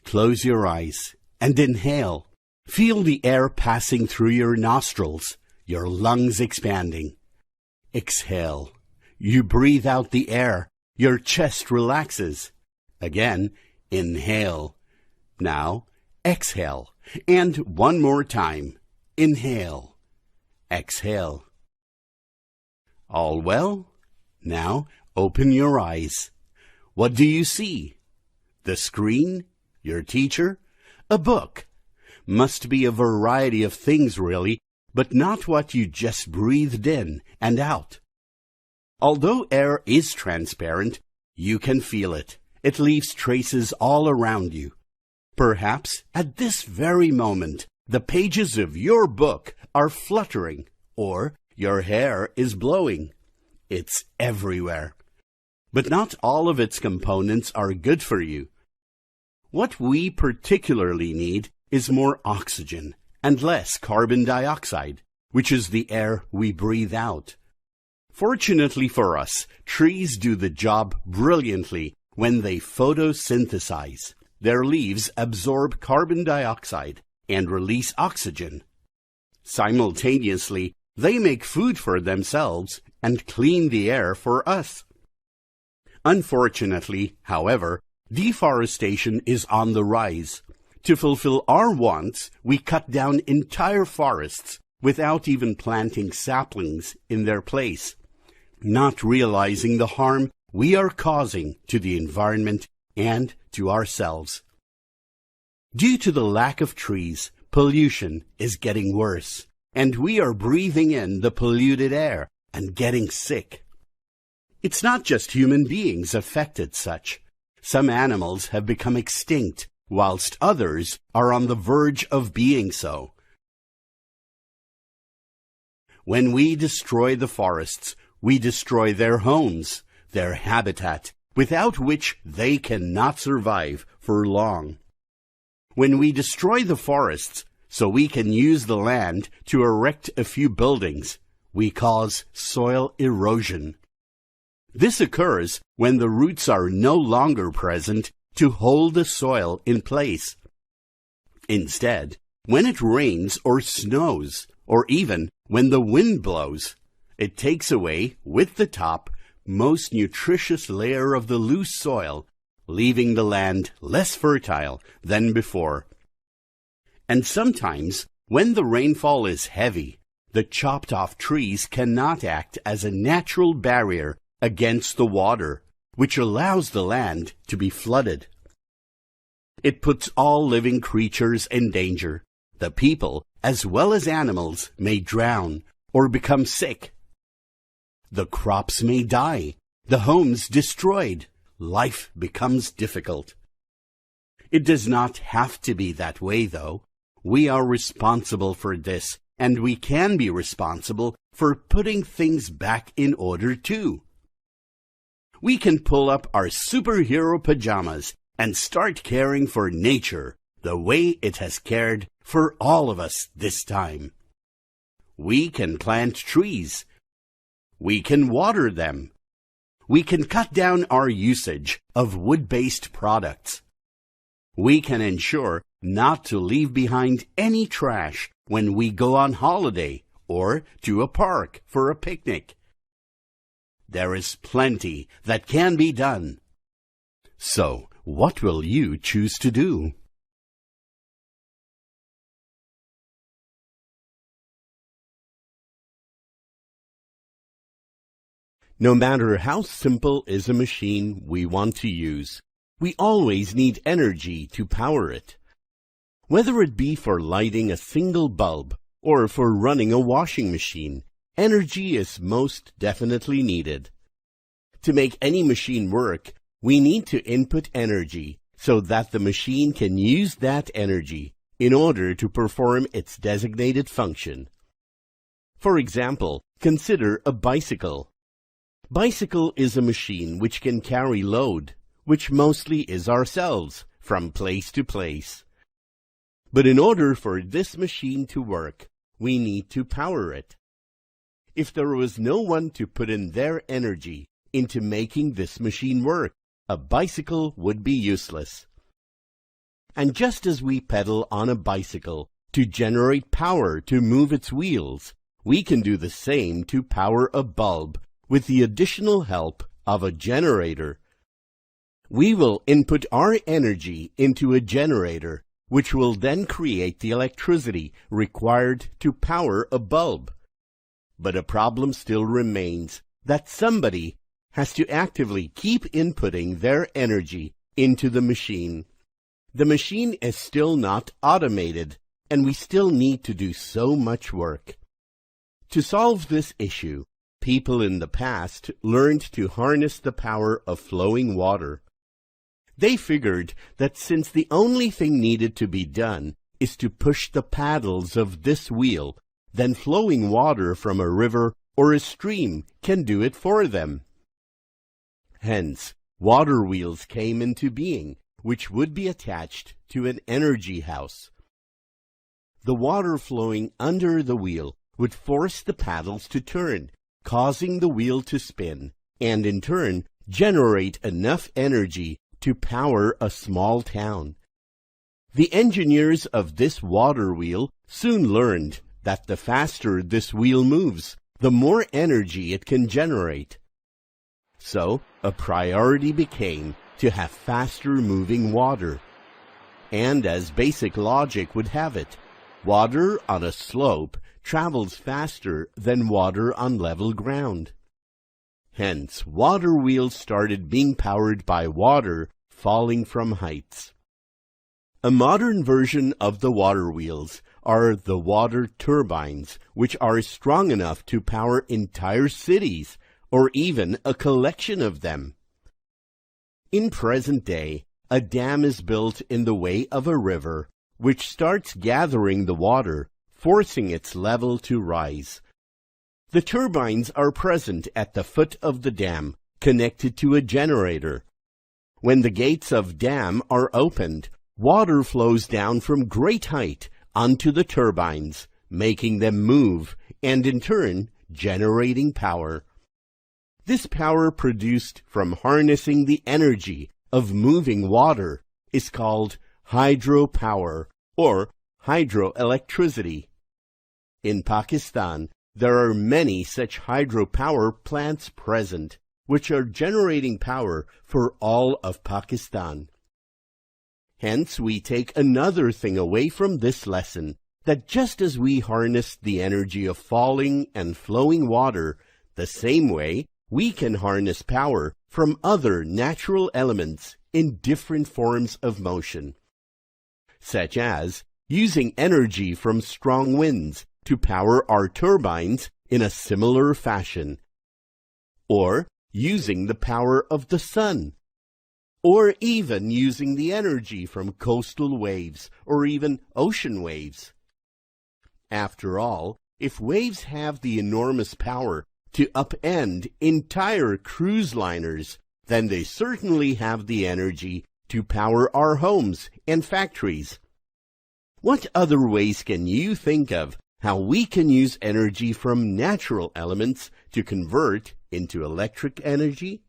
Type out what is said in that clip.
Close your eyes and inhale. Feel the air passing through your nostrils, your lungs expanding. Exhale. You breathe out the air. Your chest relaxes. Again, inhale. Now, exhale. And one more time. Inhale. Exhale. All well? Now, open your eyes. What do you see? The screen? Your teacher? A book? Must be a variety of things, really, but not what you just breathed in and out. Although air is transparent, you can feel it. It leaves traces all around you. Perhaps at this very moment, the pages of your book are fluttering, or your hair is blowing. It's everywhere. But not all of its components are good for you. What we particularly need is more oxygen and less carbon dioxide, which is the air we breathe out. Fortunately for us, trees do the job brilliantly when they photosynthesize. Their leaves absorb carbon dioxide and release oxygen. Simultaneously, they make food for themselves and clean the air for us. Unfortunately, however, deforestation is on the rise. To fulfill our wants, we cut down entire forests without even planting saplings in their place, not realizing the harm we are causing to the environment and to ourselves. Due to the lack of trees, pollution is getting worse, and we are breathing in the polluted air and getting sick. It's not just human beings affected such. Some animals have become extinct, whilst others are on the verge of being so. When we destroy the forests, we destroy their homes, their habitat, without which they cannot survive for long. When we destroy the forests so we can use the land to erect a few buildings, we cause soil erosion. This occurs when the roots are no longer present to hold the soil in place. Instead, when it rains or snows, or even when the wind blows, it takes away, with the top, most nutritious layer of the loose soil, leaving the land less fertile than before. And sometimes, when the rainfall is heavy, the chopped-off trees cannot act as a natural barrier against the water, which allows the land to be flooded. It puts all living creatures in danger. The people, as well as animals, may drown or become sick. The crops may die, the homes destroyed, life becomes difficult. It does not have to be that way, though. We are responsible for this, and we can be responsible for putting things back in order too. We can pull up our superhero pajamas and start caring for nature the way it has cared for all of us this time. We can plant trees. We can water them. We can cut down our usage of wood-based products. We can ensure not to leave behind any trash when we go on holiday or to a park for a picnic. There is plenty that can be done. So, what will you choose to do? No matter how simple is a machine we want to use, we always need energy to power it. Whether it be for lighting a single bulb or for running a washing machine, energy is most definitely needed. To make any machine work, we need to input energy so that the machine can use that energy in order to perform its designated function. For example, consider a bicycle. Bicycle is a machine which can carry load, which mostly is ourselves, from place to place. But in order for this machine to work, we need to power it. If there was no one to put in their energy into making this machine work, a bicycle would be useless. And just as we pedal on a bicycle to generate power to move its wheels, we can do the same to power a bulb with the additional help of a generator. We will input our energy into a generator, which will then create the electricity required to power a bulb. But a problem still remains that somebody has to actively keep inputting their energy into the machine. The machine is still not automated, and we still need to do so much work. To solve this issue, people in the past learned to harness the power of flowing water. They figured that since the only thing needed to be done is to push the paddles of this wheel, then flowing water from a river or a stream can do it for them. Hence, water wheels came into being, which would be attached to an energy house. The water flowing under the wheel would force the paddles to turn, causing the wheel to spin, and in turn generate enough energy to power a small town. The engineers of this water wheel soon learned that the faster this wheel moves, the more energy it can generate. So, a priority became to have faster moving water. And as basic logic would have it, water on a slope travels faster than water on level ground. Hence, water wheels started being powered by water falling from heights. A modern version of the water wheels are the water turbines, which are strong enough to power entire cities, or even a collection of them. In present day, a dam is built in the way of a river, which starts gathering the water, forcing its level to rise. The turbines are present at the foot of the dam, connected to a generator. When the gates of dam are opened, water flows down from great height onto the turbines, making them move, and in turn, generating power. This power produced from harnessing the energy of moving water is called hydropower or hydroelectricity. In Pakistan, there are many such hydropower plants present, which are generating power for all of Pakistan. Hence, we take another thing away from this lesson, that just as we harness the energy of falling and flowing water, the same way we can harness power from other natural elements in different forms of motion, such as using energy from strong winds to power our turbines in a similar fashion, or using the power of the sun, or even using the energy from coastal waves or even ocean waves. After all, if waves have the enormous power to upend entire cruise liners, then they certainly have the energy to power our homes and factories. What other ways can you think of how we can use energy from natural elements to convert into electric energy?